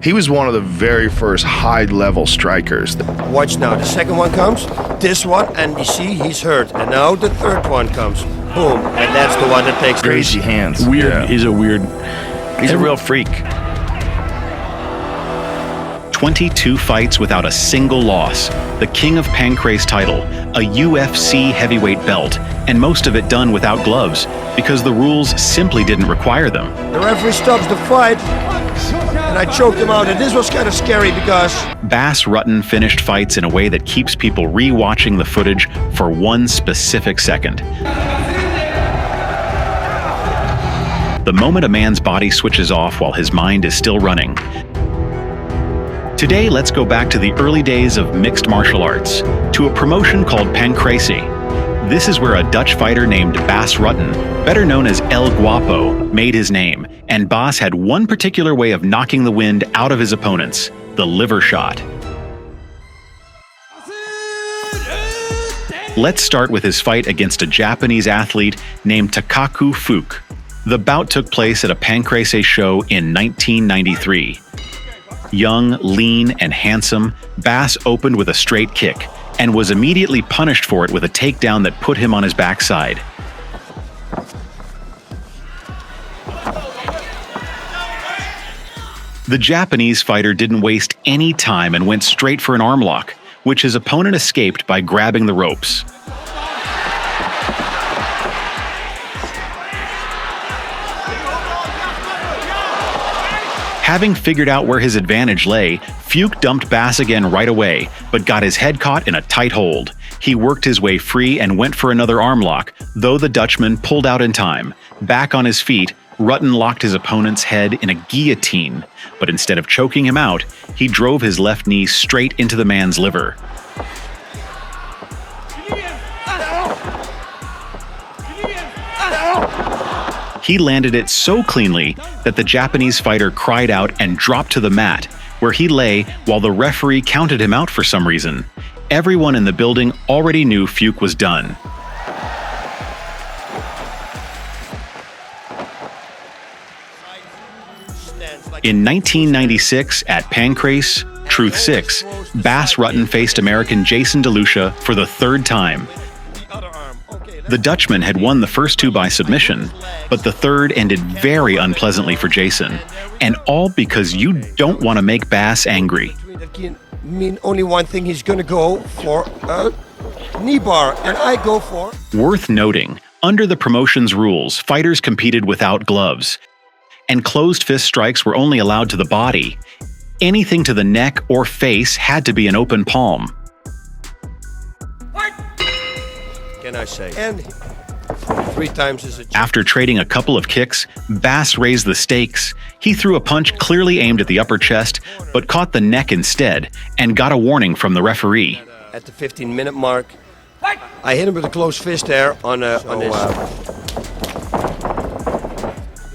He was one of the very first high-level strikers. Watch now, the second one comes, this one, and you see he's hurt. And now the third one comes. Boom, and that's the one that takes Crazy hands. Weird. Yeah. He's a real freak. 22 fights without a single loss, the King of Pancrase title, a UFC heavyweight belt, and most of it done without gloves because the rules simply didn't require them. The referee stops the fight, and I choked him out, and this was kind of scary because Bas Rutten finished fights in a way that keeps people re-watching the footage for one specific second. The moment a man's body switches off while his mind is still running. Today, let's go back to the early days of mixed martial arts, to a promotion called Pancrase. This is where a Dutch fighter named Bas Rutten, better known as El Guapo, made his name, and Bas had one particular way of knocking the wind out of his opponents, the liver shot. Let's start with his fight against a Japanese athlete named Takaku Fuke. The bout took place at a Pancrase show in 1993. Young, lean, and handsome, Bas opened with a straight kick and was immediately punished for it with a takedown that put him on his backside. The Japanese fighter didn't waste any time and went straight for an arm lock, which his opponent escaped by grabbing the ropes. Having figured out where his advantage lay, Fuke dumped Bas again right away, but got his head caught in a tight hold. He worked his way free and went for another arm lock, though the Dutchman pulled out in time. Back on his feet, Rutten locked his opponent's head in a guillotine, but instead of choking him out, he drove his left knee straight into the man's liver. He landed it so cleanly that the Japanese fighter cried out and dropped to the mat, where he lay while the referee counted him out for some reason. Everyone in the building already knew Fuke was done. In 1996, at Pancrase, Truth 6, Bas Rutten faced American Jason DeLucia for the third time. The Dutchman had won the first two by submission, but the third ended very unpleasantly for Jason, and all because you don't want to make Bas angry. mean only one thing, he's gonna go for a knee bar, and I go for... Worth noting, under the promotion's rules, fighters competed without gloves, and closed fist strikes were only allowed to the body. Anything to the neck or face had to be an open palm. Can I say? And 3 times is a... After trading a couple of kicks, Bas raised the stakes. He threw a punch clearly aimed at the upper chest, but caught the neck instead, and got a warning from the referee. At the 15-minute mark, I hit him with a closed fist there on this.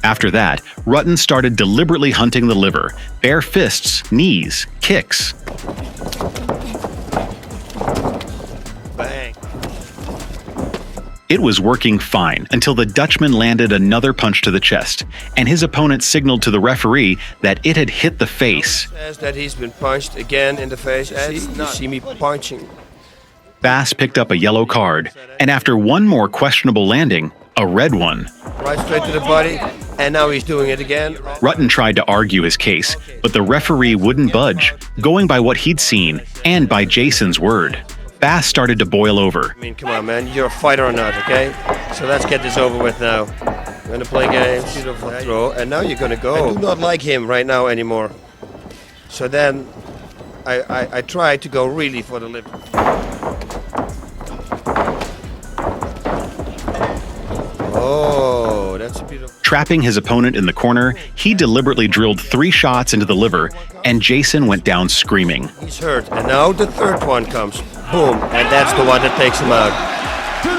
After that, Rutten started deliberately hunting the liver, bare fists, knees, kicks. Bang. It was working fine until the Dutchman landed another punch to the chest, and his opponent signaled to the referee that it had hit the face. Says that he's been punched again in the face. You see me punching. Bas picked up a yellow card, and after one more questionable landing, a red one. Right straight to the body, and now he's doing it again. Rutten tried to argue his case, but the referee wouldn't budge, going by what he'd seen and by Jason's word. Bas started to boil over. I mean, come on, man. You're a fighter or not, okay? So let's get this over with now. We're going to play games, beautiful throw, and now you're going to go. I do not like him right now anymore. So then I try to go really for the lip. Oh, that's a beautiful... Trapping his opponent in the corner, he deliberately drilled 3 shots into the liver, and Jason went down screaming. He's hurt, and now the third one comes. Boom, and that's the one that takes him out. 2,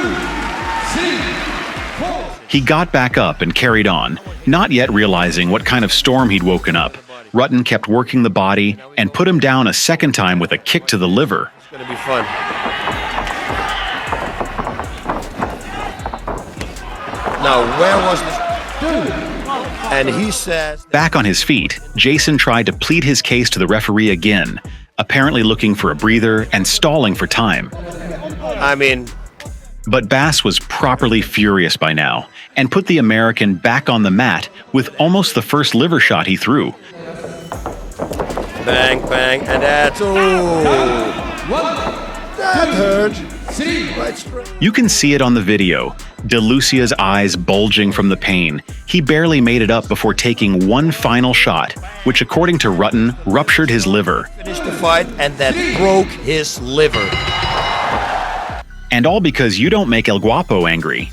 3, 4. He got back up and carried on, not yet realizing what kind of storm he'd woken up. Rutten kept working the body and put him down a second time with a kick to the liver. It's going to be fun. Now, where was this? And he says, Back on his feet, Jason tried to plead his case to the referee again, apparently looking for a breather and stalling for time. I mean, But Bas was properly furious by now and put the American back on the mat with almost the first liver shot he threw. bang, bang, and that's, that hurt. Right straight. You can see it on the video, DeLucia's eyes bulging from the pain. He barely made it up before taking one final shot, which according to Rutten, ruptured his liver. Finished the fight, and that broke his liver. And all because you don't make El Guapo angry.